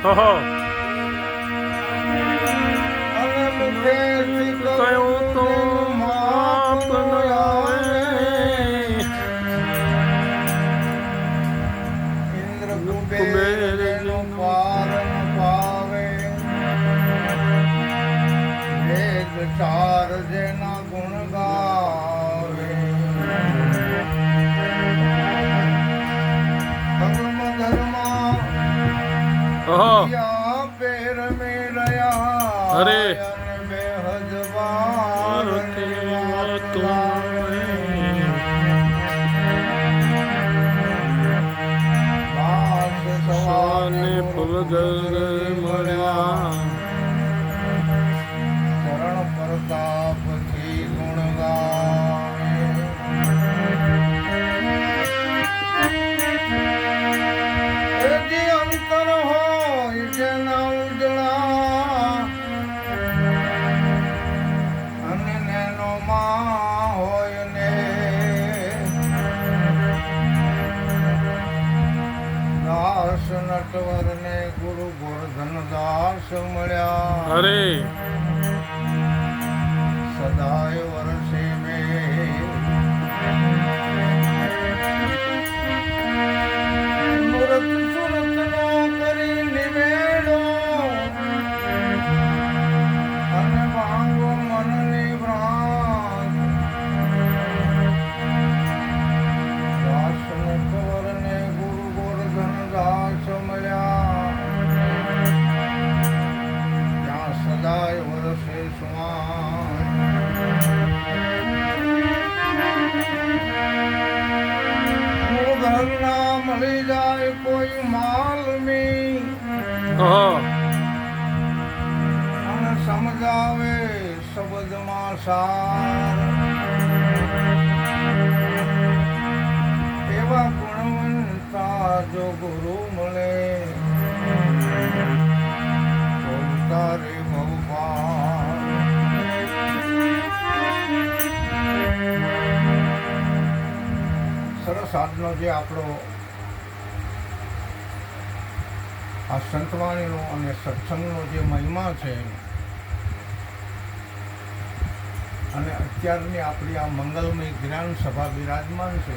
ઓહો અને મુખેથી કયું તો માપ ન આવે ઇન્દ્ર કુબેર જેનો પાર ન પાવે વેદ ચાર જેના ગુણ ગાવે ધર્મ ઓહો પેર મેળયા અરે બેહદ વાર સવાને ફૂલગર મળ્યા ચરણ પ્રતાપથી ગુણ ગાય જે અંતર હોય જેના ઉજળા અને નેનો માં હોય ને દાસ નટવર ને ગુરુ ગોરધન દાસ મળ્યા અરે સદાય વર્ષે મૂર્ત સુરત નો કરી નિવેડો અને ભાંગો મનની ભ્રાંત દાસ નટવર ને ગુરુ ગોરધન દાસ મળ્યા ત્યાં સદાય વર્ષે સુવાન ઘરના મળી જાય કોઈ માલમી ઓહો અને સમજાવે શબ્દમાં સાર એવા ગુણવંતા જો ગુરુ મળે તો તારે ભગવાન સરસ આજનો જે આપણો આ સંતવાણીનો અને સત્સંગનો જે મહિમા છે અને અત્યારની આપણી આ મંગલમય જ્ઞાન સભા બિરાજમાન છે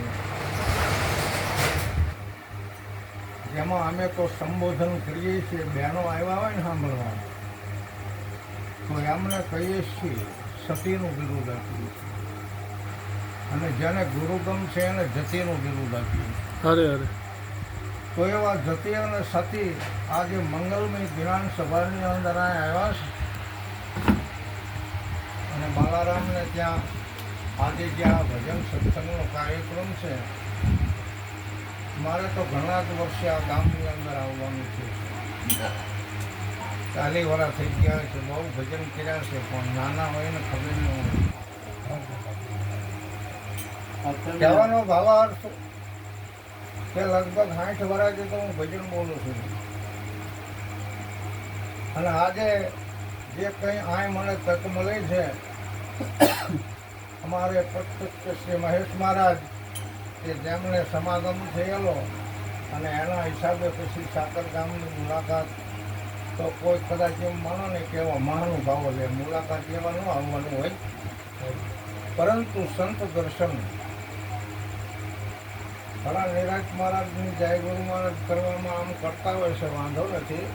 જેમાં અમે તો સંબોધન કરીએ છીએ બહેનો આવ્યા હોય ને સાંભળવા તો એમને કહીએ છીએ સતીનું બિરુદ આપીએ છીએ અને જેને ગુરુગમ છે એને જતીનું બિરુદ આપીએ અરે અરે તો એવા જતી અને સતી આજે મંગલમય જ્ઞાન સભાની અંદર આવ્યા છે અને બાલારામને ત્યાં આજે જ્યાં ભજન સત્સંગનો કાર્યક્રમ છે મારે તો ઘણા જ વર્ષે આ ગામની અંદર આવવાનું છે 40 વર્ષ થઈ ગયા છે બહુ ભજન કર્યા છે પણ નાના હોય ને ખબર ન હોય કહેવાનો ભાવાર્થ કે લગભગ 60 વર્ષથી તો હું ભજન બોલું છું અને આજે જે કંઈ આય મને તક મળી છે અમારે પ્રત્યક્ષ શ્રી મહેશ મહારાજ કે જેમને સમાગમ થયેલો અને એના હિસાબે પછી સાકર ગામની મુલાકાત તો કોઈ કદાચ એમ માનો ને કે એવા મહાનુભાવો લે મુલાકાત એવા ન આવવાનું હોય પરંતુ સંત દર્શન ઘણા નિરાજ મહારાજની જય ગુરુ મહારાજ કરવામાં આમ કરતા હોય છે વાંધો નથી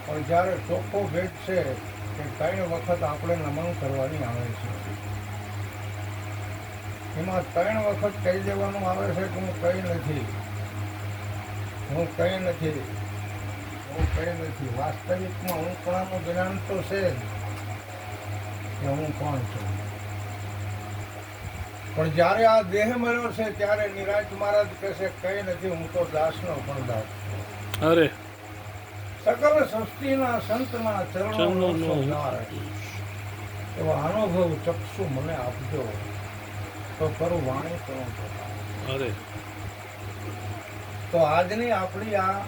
પણ જ્યારે ચોખ્ખો ભેટ છે કે 3 વખત આપણે નમન કરવાની આવે છે એમાં 3 વખત કહી દેવાનું આવે છે કે હું કંઈ નથી વાસ્તવિકમાં હું કોણાનું જ્ઞાન તો છે જ કે હું કોણ છું પણ જ્યારે આ દેહ મળ્યો છે ત્યારે નિરાજ મહારાજ કહેશે કંઈ નથી હું તો દાસનો પણ દાસ છું અરે સકલ સૃષ્ટિના સંતના ચરણોનો સંસાર એવો અનુભવ ચક્ષુ મને આપજો તો કરું વાણી કરું અરે તો આજની આપણી આ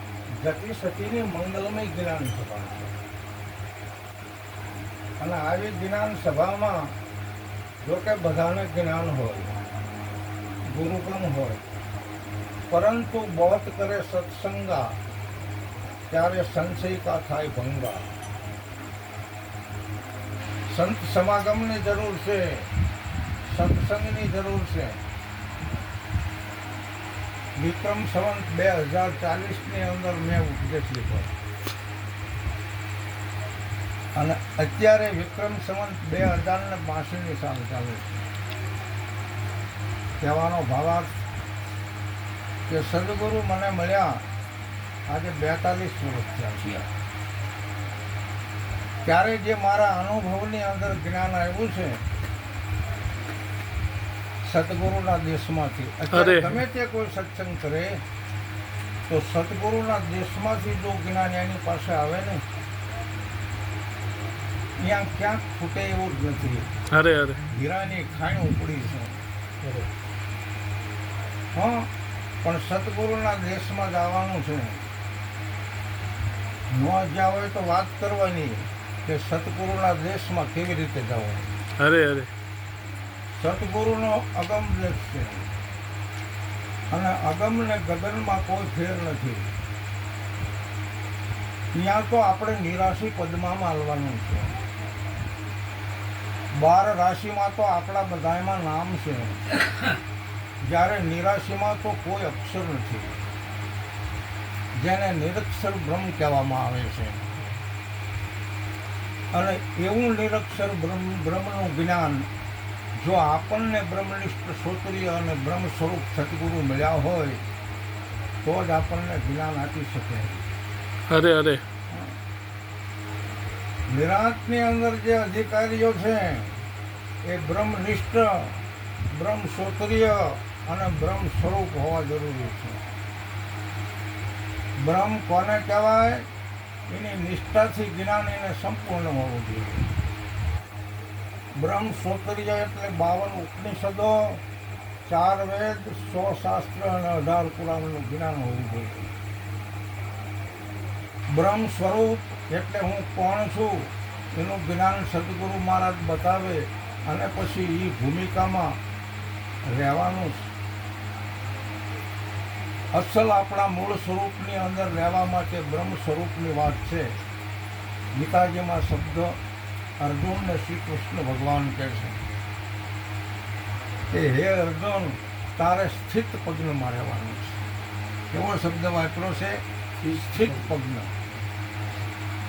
જતી સતીની મંગલમય જ્ઞાન સભા છે અને આવી જ્ઞાન સભામાં જો કે બધાને જ્ઞાન હોય ગુરુગમ હોય પરંતુ બહોત કરે સત્સંગા ત્યારે સંશય કા થાય ભંગા. સંત સમાગમની જરૂર છે, સત્સંગની જરૂર છે. વિક્રમ સંવત 2040ની અંદર મેં ઉપદેશ લીધો અને અત્યારે વિક્રમ સંવત 2082ની સાલ ચાલે છે. કહેવાનો ભાવાર્થ કે સદગુરુ મને મળ્યા આજે 42 વર્ષ થયા. ત્યારે જે મારા અનુભવની અંદર જ્ઞાન આવ્યું છે સદગુરુના દેશમાંથી. અત્યારે ગમે તે કોઈ સત્સંગ કરે તો સદગુરુના દેશમાંથી જો જ્ઞાન એની પાસે આવે ને ત્યાં ક્યાંક ફૂટે એવું જ નથી. હીરાની ખાણ ઉપડી છે. હા, પણ સદગુરુના દેશમાં જવાનું છે. ન જ્યાં હોય તો વાત કરવાની કે સદગુરુના દેશમાં કેવી રીતે જવું. સદગુરુનો અગમ દેશ છે અને અગમ ને ગગનમાં કોઈ ફેર નથી. ત્યાં તો આપણે નિરાશી પદમાં માલવાનું છે. 12 રાશિમાં તો આપણા બધામાં નામ છે, જ્યારે નિરાશીમાં તો કોઈ અક્ષર નથી, જેને નિરક્ષર બ્રહ્મ કહેવામાં આવે છે. અને એવું નિરક્ષર બ્રહ્મનું જ્ઞાન જો આપણને બ્રહ્મનિષ્ઠ શ્રોત્રિય અને બ્રહ્મ સ્વરૂપ સદગુરુ મળ્યા હોય તો જ આપણને જ્ઞાન આપી શકે. વિરાટની અંદર જે અધિકારીઓ છે એ બ્રહ્મનિષ્ઠ, બ્રહ્મ શ્રોત્રિય અને બ્રહ્મ સ્વરૂપ હોવા જરૂરી છે. બ્રહ્મ કોને કહેવાય? એની નિષ્ઠાથી જ્ઞાન એને સંપૂર્ણ હોવું જોઈએ. બ્રહ્મ શ્રોત્રિય એટલે 52 ઉપનિષદો, 4 વેદ, 100 શાસ્ત્ર અને 18 પુરાણનું જ્ઞાન હોવું જોઈએ. બ્રહ્મ સ્વરૂપ એટલે હું કોણ છું એનું જ્ઞાન સદગુરુ મહારાજ બતાવે અને પછી એ ભૂમિકામાં રહેવાનું. અસલ આપણા મૂળ સ્વરૂપની અંદર રહેવા માટે બ્રહ્મ સ્વરૂપની વાત છે. ગીતાજીમાં શબ્દ અર્જુનને શ્રી કૃષ્ણ ભગવાન કહે છે કે હે અર્જુન, તારે સ્થિત પદ્મમાં રહેવાનું છે. એવો શબ્દ વાપરો છે સ્થિત પદ્મ.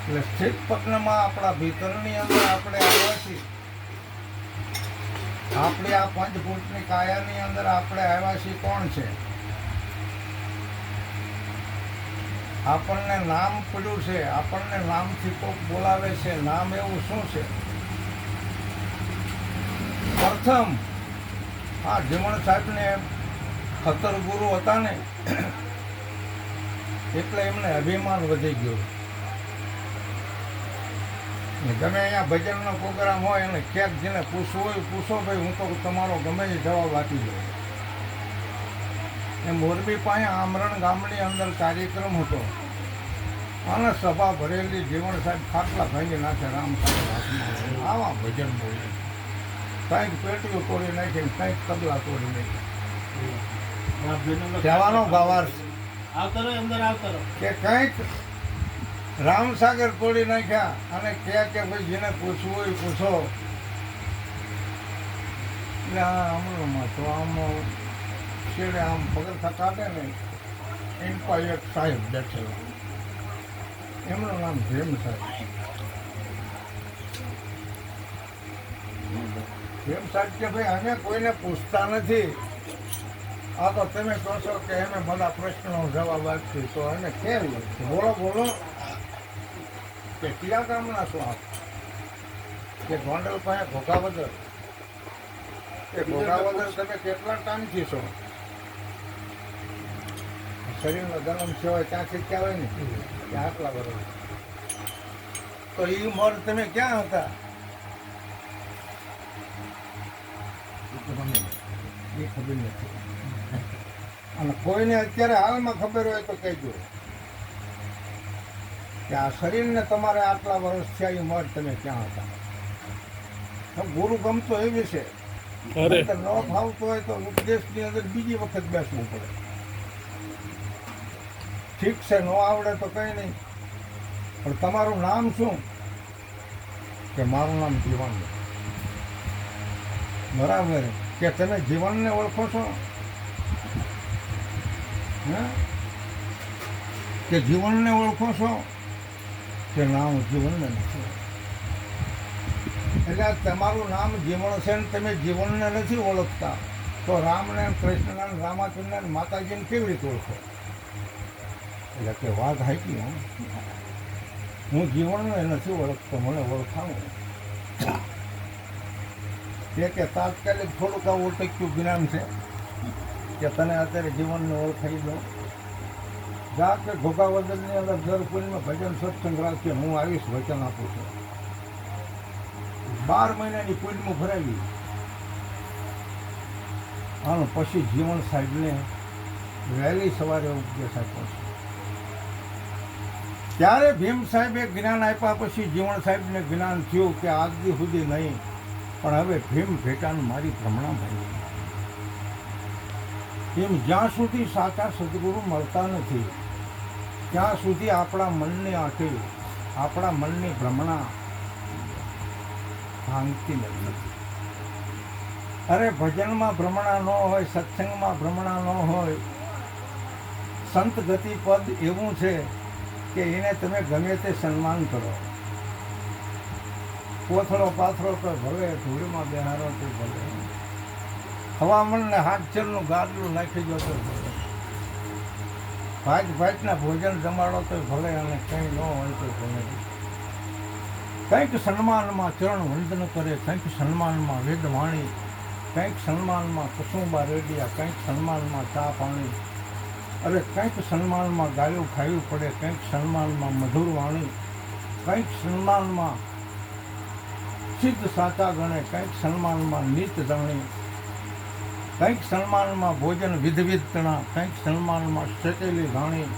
એટલે સ્થિત પદ્મમાં આપણા ભીતરની અંદર આપણે આવ્યા છીએ. આપણી આ પંચભૂતની કાયાની અંદર આપણે આવ્યા છીએ. કોણ છે? આપણને નામ પડ્યું છે, આપણને નામથી કોક બોલાવે છે. નામ એવું શું છે? પ્રથમ આ જીવણ સાહેબને ખતર ગુરુ હતા ને એટલે એમને અભિમાન વધી ગયું. ગમે અહીંયા ભજનનો પ્રોગ્રામ હોય અને ક્યાંક જેને પૂછવું હોય પૂછો ભાઈ, હું તો તમારો ગમે એ જવાબ આપી દઉં. એ મોરબી પાસે આમરણ ગામની અંદર કાર્યક્રમ હતો અને સભા ભરેલી. જીવણ સાહેબ ખાટલા ભાંગી નાખે. રામ સાહેબ આવા ભજન બોલે. કંઈક પેટીઓ તોડી નાખી, કંઈક તબલા તોડી નાખી. કહેવાનો ભાવાર્થ કે કંઈક રામસાગર તોડી નાખ્યા અને કે ભાઈ જેને પૂછવું હોય પૂછો. એટલે આમણમાં તો આમ છેડે આમ પગરખા કાઢે ને એમ પાસે એક સાહેબ બેઠેલા. એમનું નામ ભીમ સાહેબ. ભીમ સાહેબ કે ભાઈ અમે કોઈને પૂછતા નથી. આ તો તમે કહો છો કે અમે બધા પ્રશ્નનો જવાબ આપીએ તો અમે કેવી બોલો બોલો કે કયા ગામના છો આપ? કે ગોંડલ પાસે ઘોઘાવદર. એ ઘોઘાવદર તમે કેટલા ટાઈમથી છો? શરીરનો જન્મ થયો હોય ત્યાંથી જ કહેવાય ને કે આટલા વર્ષ. તો એ ઉંમર તમે ક્યાં હતા? એ ખબર નથી. અને કોઈને અત્યારે હાલમાં ખબર હોય તો કહેજો કે આ શરીરને તમારે આટલા વર્ષ થયા એ ઉંમર તમે ક્યાં હતા? ગુરુ ગમતો એવી છે. ન ફાવતો હોય તો ઉપદેશની અંદર બીજી વખત બેસવું પડે. ઠીક છે, ન આવડે તો કંઈ નહીં. પણ તમારું નામ શું? કે મારું નામ જીવન. બરાબર. કે તમે જીવનને ઓળખો છો? હે? કે જીવનને ઓળખો છો? કે નામ જીવનને નથી. એટલે તમારું નામ જીવન છે ને તમે જીવનને નથી ઓળખતા તો રામને કૃષ્ણને રામાચંદ્રને માતાજીને કેવી રીતે ઓળખો? એટલે કે વાત હાકી. હું જીવનને નથી ઓળખતો, મને ઓળખાવું. કે તાત્કાલિક થોડુંક આવું ઓળખ્યું જ્ઞાન છે કે તને અત્યારે જીવનને ઓળખાઈ દો. જા કે ઘોઘાવદનની અંદર દર પૂર્ણિમાં ભજન સત્સંગ રાખીએ, હું આવીશ, વચન આપું છું. 12 મહિનાની પૂર્ણિમાં ભરાવી અને પછી જીવન સાહેબને વહેલી સવારે ઉપદેશ આપ્યો છે. ત્યારે ભીમ સાહેબે જ્ઞાન આપ્યા પછી જીવન સાહેબને જ્ઞાન થયું કે આજ દી સુધી નહીં, પણ હવે ભીમ ભેટાને મારી ભ્રમણા ભાઈ. એમ જ્યાં સુધી સાચા સદગુરુ મળતા નથી ત્યાં સુધી આપણા મનની આંખે આપણા મનની ભ્રમણા ભાંગતી નથી. અરે ભજનમાં ભ્રમણા ન હોય, સત્સંગમાં ભ્રમણા ન હોય. સંત ગતિ પદ એવું છે કે એને તમે ગમે તે સન્માન કરો. કોથળો પાથરો તો ભલે, ધૂળમાં બેહારો તો ભલે, હવામાનને હાથચરનું ગાદલું નાખી દો તો ભલે, ભાતના ભોજન જમાડો તો ભલે, અને કંઈ ન હોય તો ભલે. કંઈક સન્માનમાં ચરણ વંદન કરે, કંઈક સન્માનમાં વેદવાણી, કંઈક સન્માનમાં કુસુંબા રેડિયા, કંઈક સન્માનમાં ચા પાણી, અરે કંઈક સન્માનમાં ગાયું ખાયું પડે, કંઈક સન્માનમાં મધુર વાણી, કંઈક સન્માનમાં સિદ્ધ સાચા ગણે, કંઈક સન્માનમાં નીત જાણી, કંઈક સન્માનમાં ભોજન વિધવિધ તણા, કંઈક સન્માનમાં શેકેલી ઘાણી,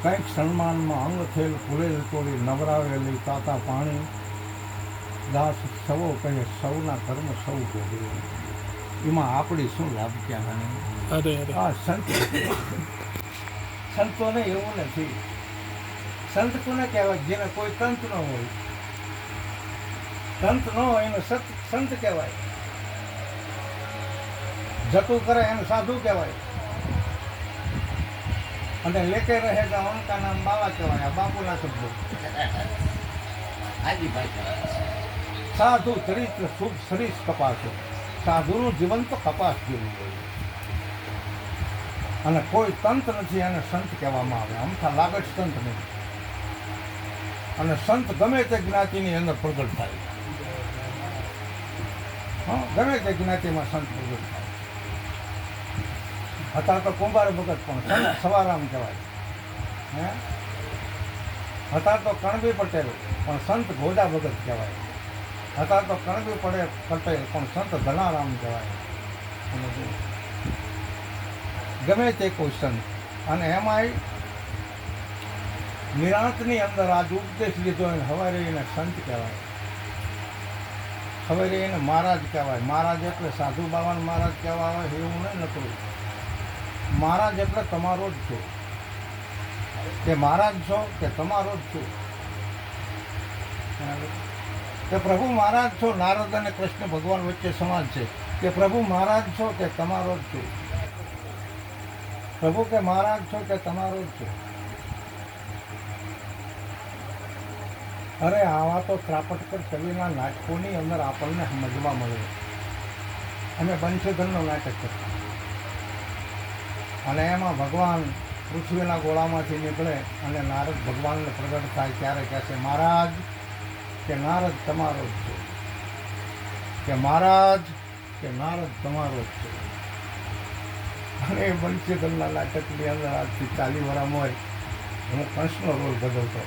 કંઈક સન્માનમાં અંગ થેલ ફૂલેલ તોડી નવરાવેલી તાતા પાણી. દાસ સવો કહે સૌના કર્મ સૌ ભોગવે, એમાં આપણી શું લાભ ક્યાં? આ સંતોને એવું નથી. સંત કોને કહેવાય? જેને કોઈ તંત ન હોય. તંત ન હોય એને સંત કહેવાય. જતું કરે એને સાધુ કહેવાય. અને લેકે રહે તો ઉનકા નામ બાવા કહેવાય. આ બાપુના શબ્દો. સાધુ ચરિત્ર શુભ સરીસ કપાસ. સાધુનું જીવન તો કપાસ જેવું હોય. અને કોઈ તંત નથી એને સંત કહેવામાં આવે. અમથા લાગત સંત નહીં. અને સંત ગમે તે જ્ઞાતિની અંદર પ્રગટ થાય. હા, ગમે તે જ્ઞાતિમાં સંત પ્રગટ થાય. હતા તો કુંભાર ભગત પણ સંત સવારામ કહેવાય. હે, હતા તો કણબી પટેલ પણ સંત ઘોડા ભગત કહેવાય. હતા તો કણબી પટેલ પણ સંત ધનારામ કહેવાય. ગમે તે કોઈ સંત. અને એમાંય નિરાંતની અંદર આજ ઉપદેશ લીધો એને હવારે એને સંત કહેવાય. હવારે એને મહારાજ કહેવાય. મહારાજ એટલે સાધુ બાવાન મહારાજ કહેવાય એવું નહીં નતું. મહારાજ એટલે તમારો જ છો. કે મહારાજ છો કે તમારો જ છો. કે પ્રભુ મહારાજ છો. નારદ અને કૃષ્ણ ભગવાન વચ્ચે સમાજ છે કે પ્રભુ મહારાજ છો કે તમારો જ છો. પ્રભુ કે મહારાજ છો કે તમારો જ છો. અરે આવા તો ત્રાપટકર કવિના નાટકોની અંદર આપણને સમજવા મળે. અમે બંશધરનું નાટક કરતા અને એમાં ભગવાન પૃથ્વીના ગોળામાંથી નીકળે અને નારદ ભગવાનને પ્રગટ થાય ત્યારે કહે છે મહારાજ કે નારદ તમારો જ છે. કે મહારાજ કે નારદ તમારો જ છે. અને એ બંશધરના નાટકની અંદર આજથી 40 વર્ષ હોય હું કંસનો રોલ ભજવતો.